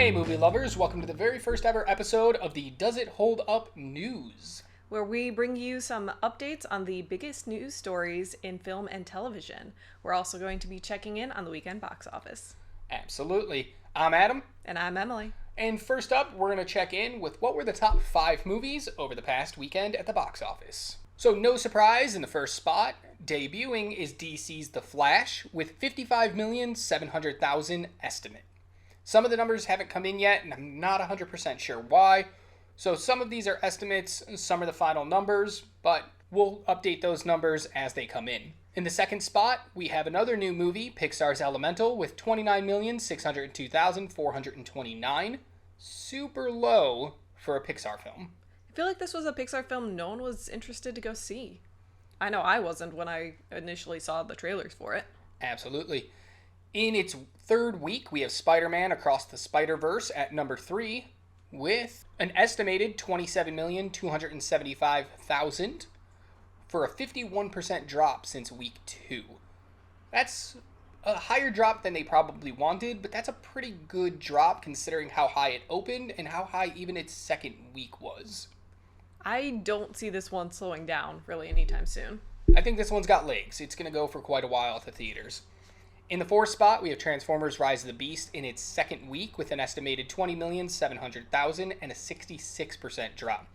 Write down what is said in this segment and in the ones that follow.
Hey, movie lovers, welcome to the very first ever episode of the Does It Hold Up News. Where we bring you some updates on the biggest news stories in film and television. We're also going to be checking in on the weekend box office. Absolutely. I'm Adam. And I'm Emily. And first up, we're going to check in with what were the top 5 movies over the past weekend at the box office. So, no surprise, in the first spot, debuting is DC's The Flash with $55,700,000 estimate. Some of the numbers haven't come in yet, and I'm not 100% sure why. So some of these are estimates, some are the final numbers, but we'll update those numbers as they come in. In the second spot, we have another new movie, Pixar's Elemental, with $29,602,429. Super low for a Pixar film. I feel like this was a Pixar film no one was interested to go see. I know I wasn't when I initially saw the trailers for it. Absolutely. In its third week, we have Spider-Man Across the Spider-Verse at number 3 with an estimated $27,275,000 for a 51% drop since week 2. That's a higher drop than they probably wanted, but that's a pretty good drop considering how high it opened and how high even its second week was. I don't see this one slowing down really anytime soon. I think this one's got legs. It's going to go for quite a while at the theaters. In the fourth spot, we have Transformers Rise of the Beast in its second week with an estimated $20,700,000 and a 66% drop.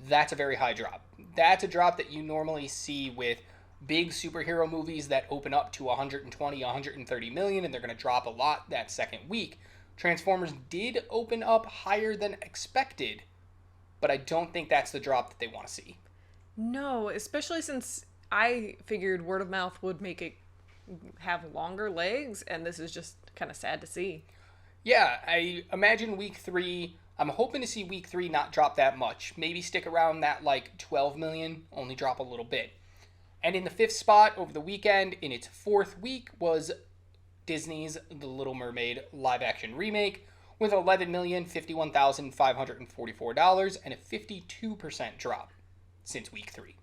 That's a very high drop. That's a drop that you normally see with big superhero movies that open up to 120, 130 million, and they're going to drop a lot that second week. Transformers did open up higher than expected, but I don't think that's the drop that they want to see. No, especially since I figured word of mouth would make it have longer legs, and this is just kind of sad to see. Yeah, I imagine week 3, I'm hoping to see week 3 not drop that much. Maybe stick around that 12 million, only drop a little bit. And in the fifth spot over the weekend, in its fourth week, was Disney's The Little Mermaid live action remake with $11,051,544 and a 52% drop since week 3.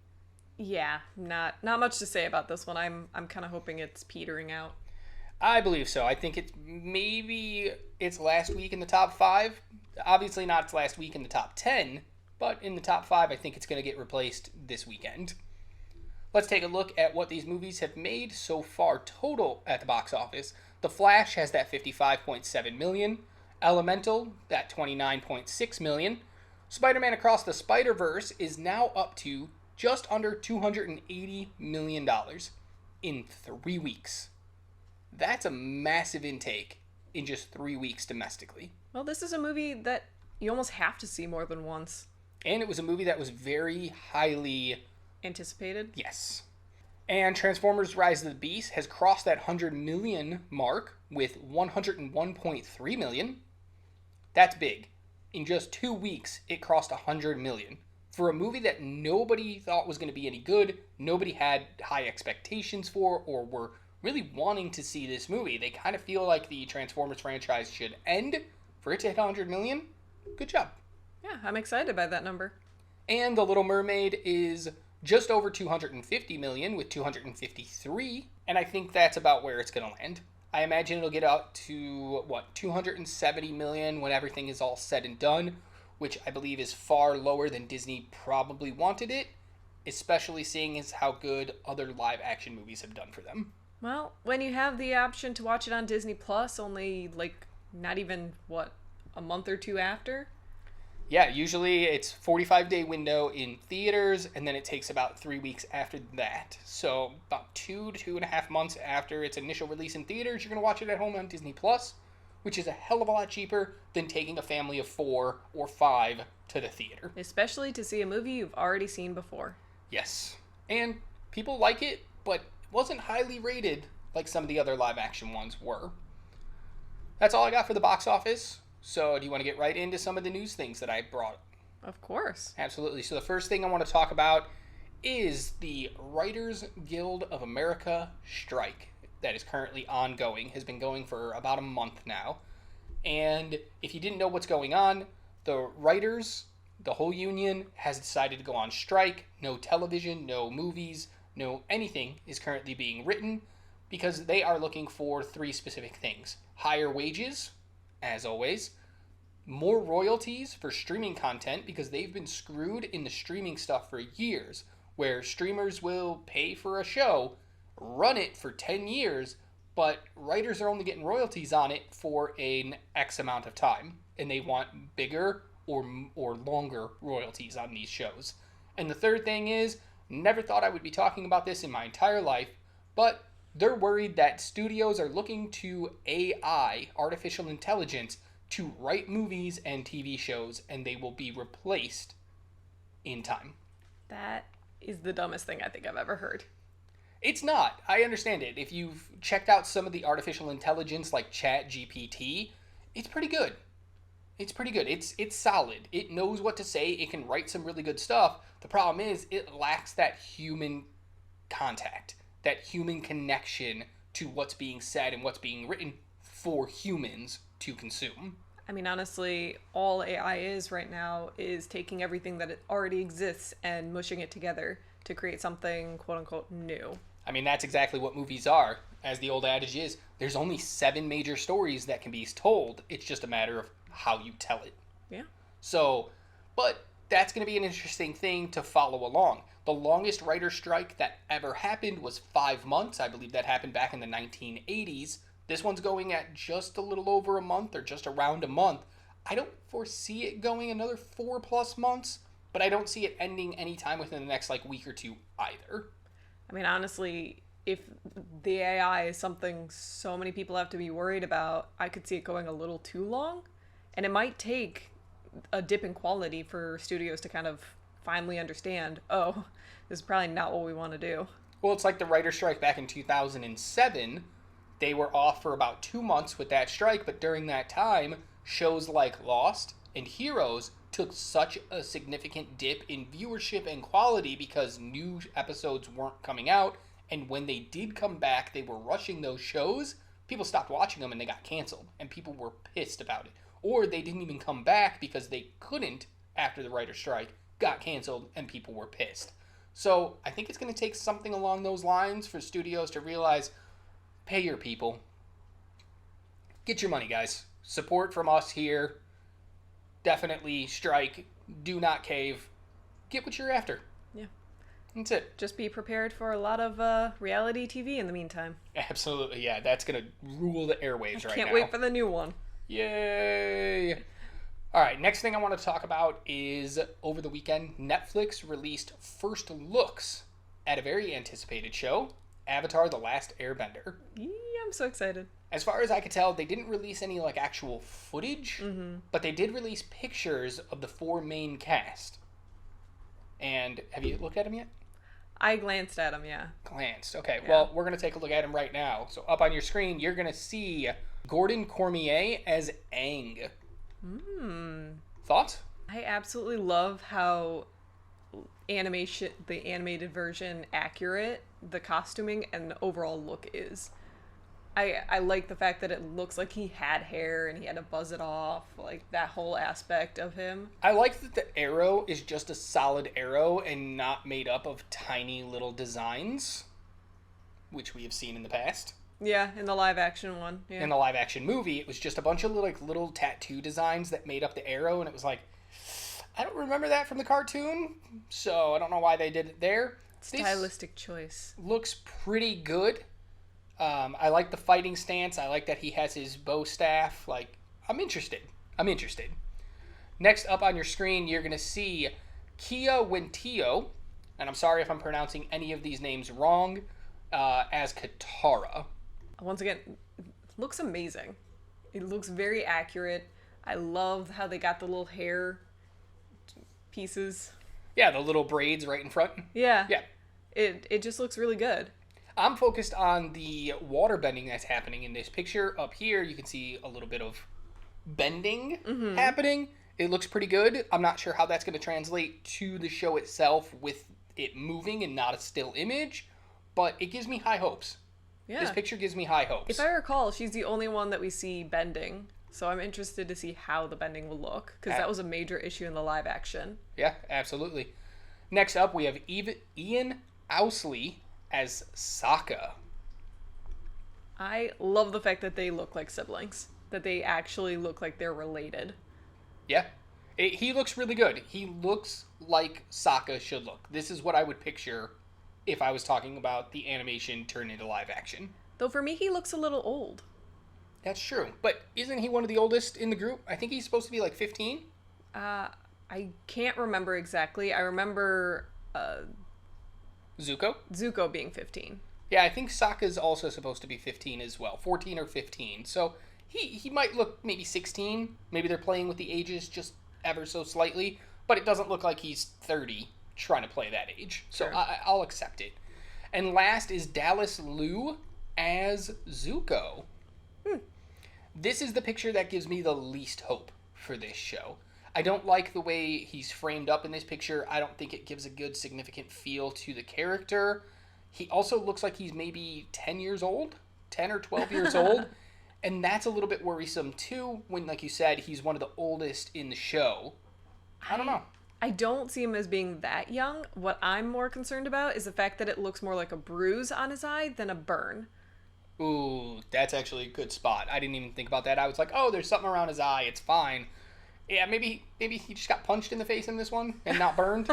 Yeah, not much to say about this one. I'm kind of hoping it's petering out. I believe so. I think maybe its last week in the top 5. Obviously not its last week in the top 10, but in the top 5, I think it's going to get replaced this weekend. Let's take a look at what these movies have made so far total at the box office. The Flash has that $55.7 million. Elemental, that $29.6 million. Spider-Man Across the Spider-Verse is now up to just under $280 million in 3 weeks. That's a massive intake in just 3 weeks domestically. Well, this is a movie that you almost have to see more than once. And it was a movie that was very highly anticipated. Yes. And Transformers Rise of the Beast has crossed that 100 million mark with 101.3 million. That's big. In just 2 weeks, it crossed 100 million. For a movie that nobody thought was going to be any good, nobody had high expectations for, or were really wanting to see this movie. They kind of feel like the Transformers franchise should end. For it to hit 100 million, good job. Yeah, I'm excited by that number. And The Little Mermaid is just over 250 million with 253, and I think that's about where it's going to land. I imagine it'll get out to, 270 million when everything is all said and done, which I believe is far lower than Disney probably wanted it, especially seeing as how good other live-action movies have done for them. Well, when you have the option to watch it on Disney Plus only, not even, a month or two after? Yeah, usually it's 45-day window in theaters, and then it takes about 3 weeks after that. So about 2 to 2.5 months after its initial release in theaters, you're going to watch it at home on Disney Plus, which is a hell of a lot cheaper than taking a family of 4 or 5 to the theater. Especially to see a movie you've already seen before. Yes. And people like it, but it wasn't highly rated like some of the other live-action ones were. That's all I got for the box office. So do you want to get right into some of the news things that I brought? Of course. Absolutely. So the first thing I want to talk about is the Writers Guild of America strike that is currently ongoing, has been going for about a month now. And if you didn't know what's going on, the writers, the whole union, has decided to go on strike. No television, no movies, no anything is currently being written because they are looking for 3 specific things. Higher wages, as always, more royalties for streaming content because they've been screwed in the streaming stuff for years, where streamers will pay for a show, run it for 10 years, but writers are only getting royalties on it for an X amount of time, and they want bigger or longer royalties on these shows. And the third thing is, never thought I would be talking about this in my entire life, but they're worried that studios are looking to AI, artificial intelligence, to write movies and TV shows, and they will be replaced in time. That is the dumbest thing I think I've ever heard. It's not. I understand it. If you've checked out some of the artificial intelligence like ChatGPT, it's pretty good. It's pretty good. It's solid. It knows what to say. It can write some really good stuff. The problem is it lacks that human contact, that human connection to what's being said and what's being written for humans to consume. I mean, honestly, all AI is right now is taking everything that it already exists and mushing it together to create something quote unquote new. I mean, that's exactly what movies are. As the old adage is, there's only 7 major stories that can be told. It's just a matter of how you tell it. Yeah. So, but that's going to be an interesting thing to follow along. The longest writer strike that ever happened was 5 months. I believe that happened back in the 1980s. This one's going at just a little over a month or just around a month. I don't foresee it going another 4+ months, but I don't see it ending anytime within the next week or two either. I mean, honestly, if the AI is something so many people have to be worried about, I could see it going a little too long. And it might take a dip in quality for studios to kind of finally understand, oh, this is probably not what we want to do. Well, it's like the writer strike back in 2007. They were off for about 2 months with that strike, but during that time, shows like Lost and Heroes took such a significant dip in viewership and quality because new episodes weren't coming out, and when they did come back, they were rushing those shows. People stopped watching them and they got canceled, and people were pissed about it. Or they didn't even come back because they couldn't after the writer's strike, got canceled, and people were pissed. So I think it's going to take something along those lines for studios to realize, pay your people. Get your money, guys. Support from us here. Definitely strike. Do not cave. Get what you're after. Yeah. That's it. Just be prepared for a lot of reality TV in the meantime. Absolutely, yeah. That's going to rule the airwaves right now. Can't wait for the new one. Yay! All right, next thing I want to talk about is over the weekend, Netflix released first looks at a very anticipated show, Avatar-The Last Airbender. Yeah, I'm so excited. As far as I could tell, they didn't release any actual footage, but they did release pictures of the 4 main cast. And have you looked at them yet? I glanced at them, yeah. Glanced. Okay, Yeah. well, we're going to take a look at them right now. So up on your screen, you're going to see Gordon Cormier as Aang. Thoughts? I absolutely love how the animated version, accurate the costuming and the overall look is. I like the fact that it looks like he had hair and he had to buzz it off, like that whole aspect of him. I like that the arrow is just a solid arrow and not made up of tiny little designs, which we have seen in the past. Yeah, in the live action one. Yeah. In the live action movie, it was just a bunch of little tattoo designs that made up the arrow, and it was like, I don't remember that from the cartoon, so I don't know why they did it there. Stylistic choice. Looks pretty good. I like the fighting stance. I like that he has his bow staff. I'm interested. Next up on your screen, you're going to see Kia Wentillo, and I'm sorry if I'm pronouncing any of these names wrong, as Katara. Once again, looks amazing. It looks very accurate. I love how they got the little hair pieces. Yeah, the little braids right in front. Yeah. Yeah. It just looks really good. I'm focused on the water bending that's happening in this picture. Up here, you can see a little bit of bending happening. It looks pretty good. I'm not sure how that's going to translate to the show itself with it moving and not a still image, but it gives me high hopes. Yeah. This picture gives me high hopes. If I recall, she's the only one that we see bending, so I'm interested to see how the bending will look, because that was a major issue in the live action. Yeah, absolutely. Next up, we have Ian Owsley as Sokka. I love the fact that they look like siblings, that they actually look like they're related. Yeah. He looks really good. He looks like Sokka should look. This is what I would picture if I was talking about the animation turned into live action. Though for me, he looks a little old. That's true. But isn't he one of the oldest in the group? I think he's supposed to be like 15. I can't remember exactly. I remember Zuko? Zuko being 15. Yeah, I think Sokka's also supposed to be 15 as well. 14 or 15. So he might look maybe 16. Maybe they're playing with the ages just ever so slightly. But it doesn't look like he's 30 trying to play that age. So Sure. I'll accept it. And last is Dallas Liu as Zuko. This is the picture that gives me the least hope for this show. I don't like the way he's framed up in this picture. I don't think it gives a good, significant feel to the character. He also looks like he's maybe 10 years old, 10 or 12 years old. And that's a little bit worrisome, too, when, like you said, he's one of the oldest in the show. I don't know. I don't see him as being that young. What I'm more concerned about is the fact that it looks more like a bruise on his eye than a burn. Ooh, that's actually a good spot. I didn't even think about that. I was like, oh, there's something around his eye. It's fine. Yeah, maybe he just got punched in the face in this one and not burned.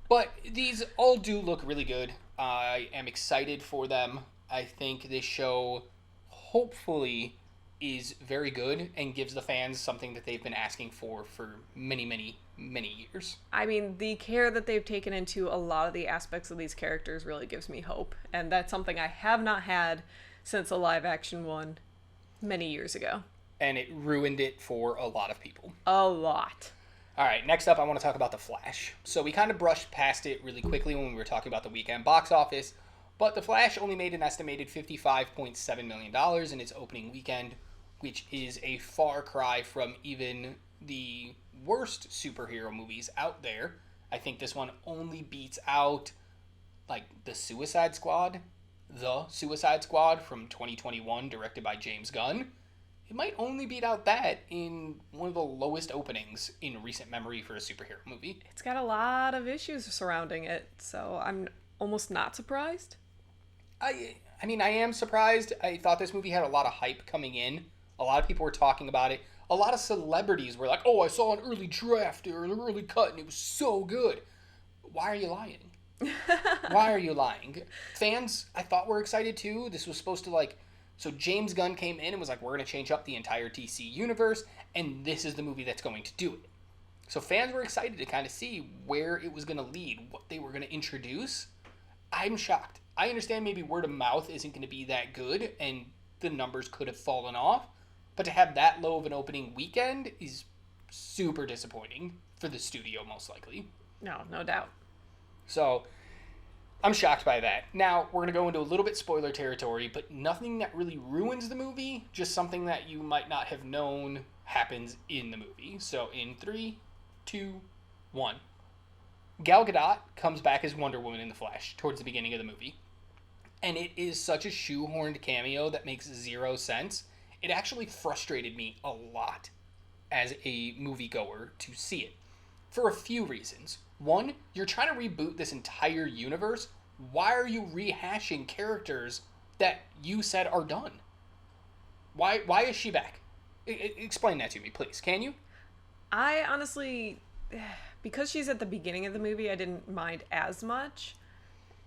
But these all do look really good. I am excited for them. I think this show hopefully is very good and gives the fans something that they've been asking for many, many, many years. I mean, the care that they've taken into a lot of the aspects of these characters really gives me hope. And that's something I have not had since a live action one many years ago. And it ruined it for a lot of people. A lot. All right, next up, I want to talk about The Flash. So we kind of brushed past it really quickly when we were talking about the weekend box office, but The Flash only made an estimated $55.7 million in its opening weekend, which is a far cry from even the worst superhero movies out there. I think this one only beats out, like, The Suicide Squad from 2021, directed by James Gunn. It might only beat out that in one of the lowest openings in recent memory for a superhero movie. It's got a lot of issues surrounding it, so I'm almost not surprised. I mean, I am surprised. I thought this movie had a lot of hype coming in. A lot of people were talking about it. A lot of celebrities were like, oh, I saw an early draft or an early cut and it was so good. Why are you lying? Why are you lying? Fans, I thought, were excited too. This was supposed to, so James Gunn came in and was like, we're going to change up the entire DC universe, and this is the movie that's going to do it. So fans were excited to kind of see where it was going to lead, what they were going to introduce. I'm shocked. I understand maybe word of mouth isn't going to be that good, and the numbers could have fallen off, but to have that low of an opening weekend is super disappointing for the studio, most likely. No doubt. So I'm shocked by that. Now, we're going to go into a little bit spoiler territory, but nothing that really ruins the movie, just something that you might not have known happens in the movie. So in 3, 2, 1. Gal Gadot comes back as Wonder Woman in The Flash towards the beginning of the movie. And it is such a shoehorned cameo that makes zero sense. It actually frustrated me a lot as a moviegoer to see it. For a few reasons. One, you're trying to reboot this entire universe. Why are you rehashing characters that you said are done? Why is she back? Explain that to me, please. Can you? I honestly, because she's at the beginning of the movie, I didn't mind as much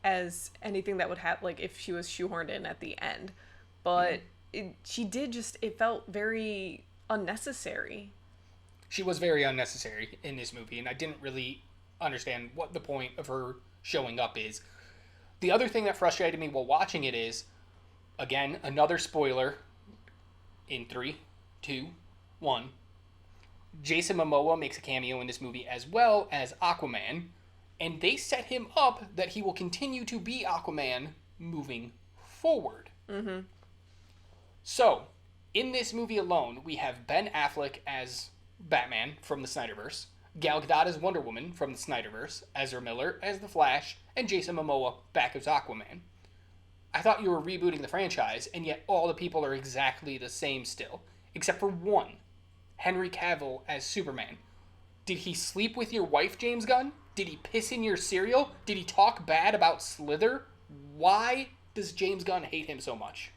as anything that would have, if she was shoehorned in at the end. But it felt very unnecessary. She was very unnecessary in this movie, and I didn't really understand what the point of her showing up is. The other thing that frustrated me while watching it is, again, another spoiler in 3, 2, 1. Jason Momoa makes a cameo in this movie as well as Aquaman, and they set him up that he will continue to be Aquaman moving forward. Mm-hmm. So, in this movie alone, we have Ben Affleck as Batman from the Snyderverse, Gal Gadot as Wonder Woman from the Snyderverse, Ezra Miller as The Flash, and Jason Momoa back as Aquaman. I thought you were rebooting the franchise, and yet all the people are exactly the same still, except for one, Henry Cavill as Superman. Did he sleep with your wife, James Gunn? Did he piss in your cereal? Did he talk bad about Slither? Why does James Gunn hate him so much?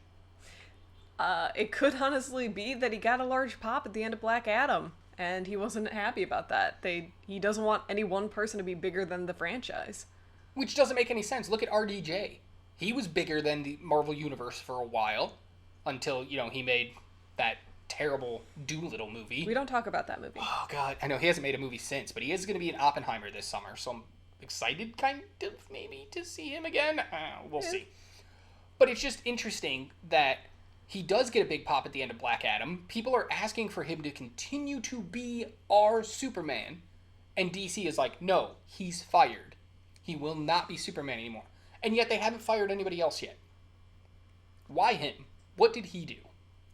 It could honestly be that he got a large pop at the end of Black Adam. and he wasn't happy about that. He doesn't want any one person to be bigger than the franchise. Which doesn't make any sense. Look at RDJ. He was bigger than the Marvel Universe for a while until, he made that terrible Doolittle movie. We don't talk about that movie. Oh, God. I know he hasn't made a movie since, but he is going to be in Oppenheimer this summer, so I'm excited, kind of, maybe, to see him again. We'll see. But it's just interesting that he does get a big pop at the end of Black Adam. People are asking for him to continue to be our Superman. And DC is like, no, he's fired. He will not be Superman anymore. And yet they haven't fired anybody else yet. Why him? What did he do?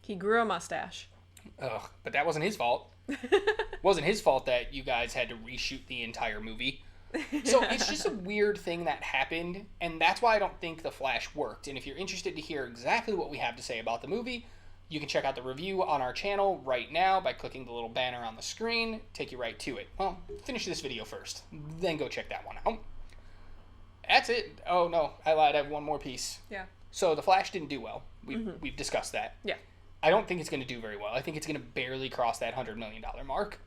He grew a mustache. Ugh, but that wasn't his fault. It wasn't his fault that you guys had to reshoot the entire movie. So it's just a weird thing that happened, and that's why I don't think The Flash worked. And if you're interested to hear exactly what we have to say about the movie, you can check out the review on our channel right now by clicking the little banner on the screen. Take you right to it. Well, finish this video first, then go check that one out. That's it. Oh, no, I lied. I have one more piece. Yeah. So The Flash didn't do well. We've discussed that. Yeah. I don't think it's going to do very well. I think it's going to barely cross that $100 million mark.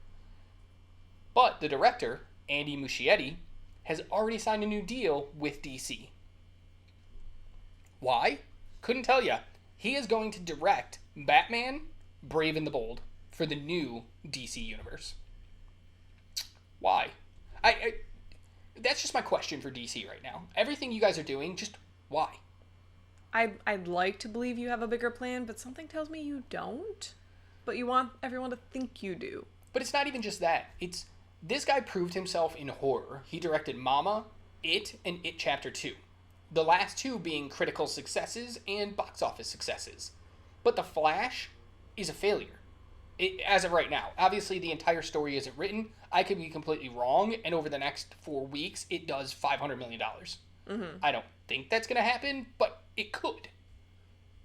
But the director, Andy Muschietti, has already signed a new deal with DC. Why? Couldn't tell ya. He is going to direct Batman, Brave and the Bold for the new DC universe. Why? That's just my question for DC right now. Everything you guys are doing, just why? I'd like to believe you have a bigger plan, but something tells me you don't. But you want everyone to think you do. But it's not even just that. It's this guy proved himself in horror. He directed Mama, It, and It Chapter 2. The last two being critical successes and box office successes. But The Flash is a failure. As of right now. Obviously, the entire story isn't written. I could be completely wrong, and over the next 4 weeks, it does $500 million. Mm-hmm. I don't think that's going to happen, but it could.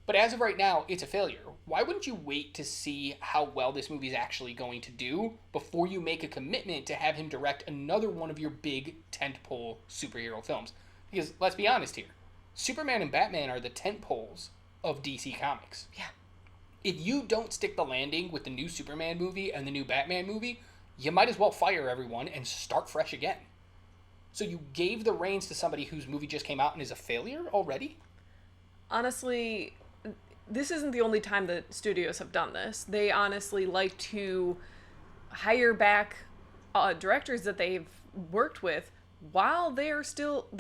But as of right now, it's a failure. Why wouldn't you wait to see how well this movie is actually going to do before you make a commitment to have him direct another one of your big tentpole superhero films? Because, let's be honest here, Superman and Batman are the tentpoles of DC Comics. Yeah. If you don't stick the landing with the new Superman movie and the new Batman movie, you might as well fire everyone and start fresh again. So you gave the reins to somebody whose movie just came out and is a failure already? Honestly, this isn't the only time that studios have done this. They honestly like to hire back directors that they've worked with while their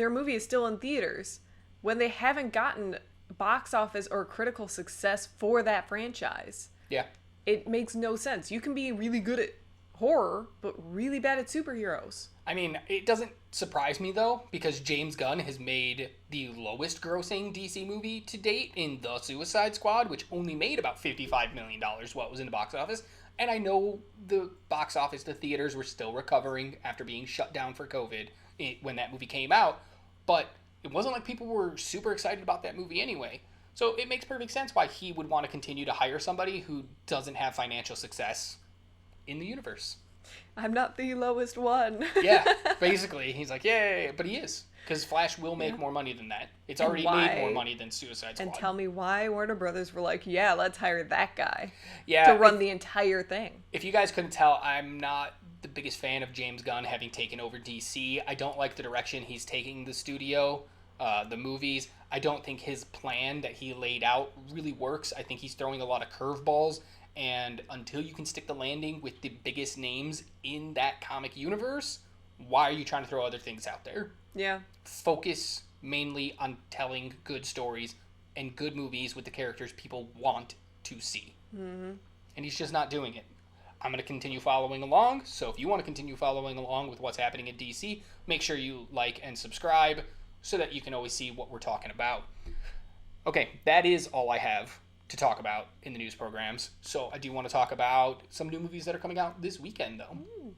movie is still in theaters, when they haven't gotten box office or critical success for that franchise. Yeah. It makes no sense. You can be really good at horror, but really bad at superheroes. I mean, it doesn't surprise me, though, because James Gunn has made the lowest grossing DC movie to date in The Suicide Squad, which only made about $55 million what was in the box office. And I know the box office, the theaters were still recovering after being shut down for COVID when that movie came out, but it wasn't like people were super excited about that movie anyway. So it makes perfect sense why he would want to continue to hire somebody who doesn't have financial success in the universe. I'm not the lowest one. Yeah, basically. He's like, yay, but he is. Because Flash will make more money than that. It's already made more money than Suicide Squad. And tell me why Warner Brothers were like, yeah, let's hire that guy to run the entire thing. If you guys couldn't tell, I'm not the biggest fan of James Gunn having taken over DC. I don't like the direction he's taking the studio, the movies. I don't think his plan that he laid out really works. I think he's throwing a lot of curveballs. And until you can stick the landing with the biggest names in that comic universe, why are you trying to throw other things out there? Yeah. Focus mainly on telling good stories and good movies with the characters people want to see. Mm-hmm. And he's just not doing it. I'm going to continue following along. So if you want to continue following along with what's happening in DC, make sure you like and subscribe so that you can always see what we're talking about. Okay, that is all I have to talk about in the news programs. So I do want to talk about some new movies that are coming out this weekend, though. Ooh.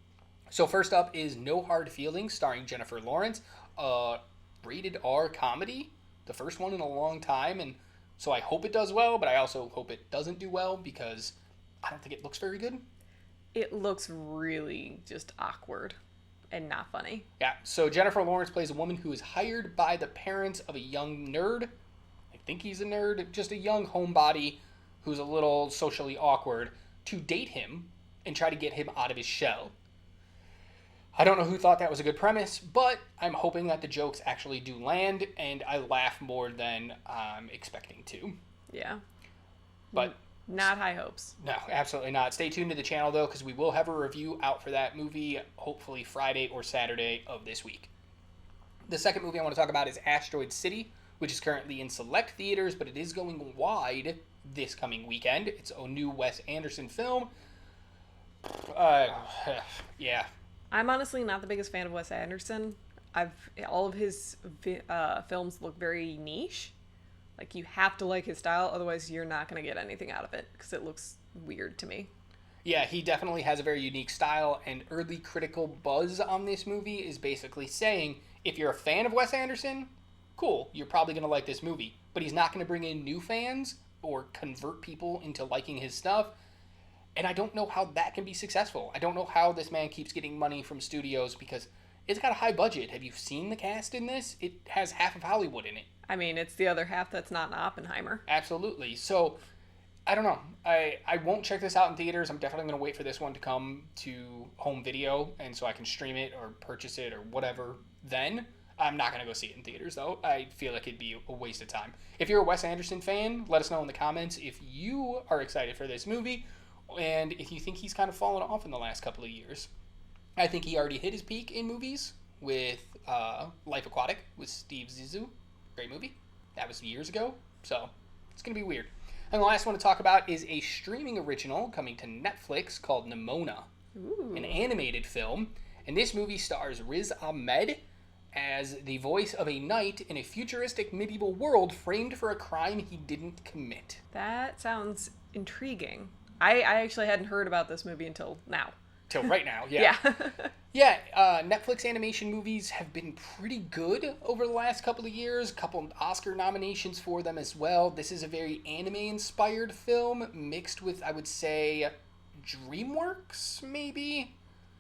So first up is No Hard Feelings, starring Jennifer Lawrence, rated R comedy, the first one in a long time, and so I hope it does well, but I also hope it doesn't do well because I don't think it looks very good. It looks really just awkward and not funny. Yeah, so Jennifer Lawrence plays a woman who is hired by the parents of a young nerd. I think he's a nerd, just a young homebody who's a little socially awkward, to date him and try to get him out of his shell. I don't know who thought that was a good premise, but I'm hoping that the jokes actually do land, and I laugh more than I'm expecting to. Yeah. But not high hopes. No, absolutely not. Stay tuned to the channel, though, because we will have a review out for that movie, hopefully Friday or Saturday of this week. The second movie I want to talk about is Asteroid City, which is currently in select theaters, but it is going wide this coming weekend. It's a new Wes Anderson film. Yeah. I'm honestly not the biggest fan of Wes Anderson. All of his films look very niche. Like, you have to like his style, otherwise you're not going to get anything out of it, because it looks weird to me. Yeah, he definitely has a very unique style, and early critical buzz on this movie is basically saying, if you're a fan of Wes Anderson, cool, you're probably going to like this movie. But he's not going to bring in new fans or convert people into liking his stuff. And I don't know how that can be successful. I don't know how this man keeps getting money from studios, because it's got a high budget. Have you seen the cast in this? It has half of Hollywood in it. I mean, it's the other half that's not an Oppenheimer. Absolutely. So, I don't know. I won't check this out in theaters. I'm definitely going to wait for this one to come to home video, and so I can stream it or purchase it or whatever then. I'm not going to go see it in theaters, though. I feel like it'd be a waste of time. If you're a Wes Anderson fan, let us know in the comments if you are excited for this movie, and if you think he's kind of fallen off in the last couple of years. I think he already hit his peak in movies with Life Aquatic with Steve Zissou. Great movie. That was years ago, so it's going to be weird. And the last one to talk about is a streaming original coming to Netflix called Nimona. Ooh. An animated film. And this movie stars Riz Ahmed as the voice of a knight in a futuristic medieval world framed for a crime he didn't commit. That sounds intriguing. I actually hadn't heard about this movie until now. Till right now, yeah. Yeah. Netflix animation movies have been pretty good over the last couple of years. A couple of Oscar nominations for them as well. This is a very anime-inspired film mixed with, I would say, DreamWorks, maybe?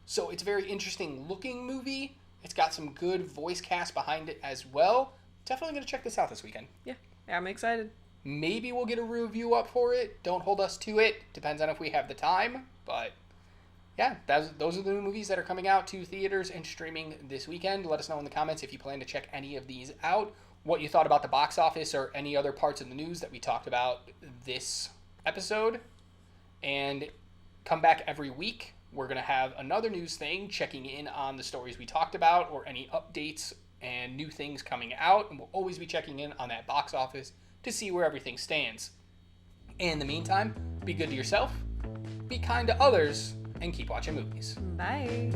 So it's a very interesting looking movie. It's got some good voice cast behind it as well. Definitely going to check this out this weekend. Yeah, I'm excited. Maybe we'll get a review up for it. Don't hold us to it. Depends on if we have the time, but... yeah, those are the new movies that are coming out to theaters and streaming this weekend. Let us know in the comments if you plan to check any of these out, what you thought about the box office or any other parts of the news that we talked about this episode. And come back every week. We're going to have another news thing checking in on the stories we talked about or any updates and new things coming out. And we'll always be checking in on that box office to see where everything stands. In the meantime, be good to yourself, be kind to others, and keep watching movies. Bye.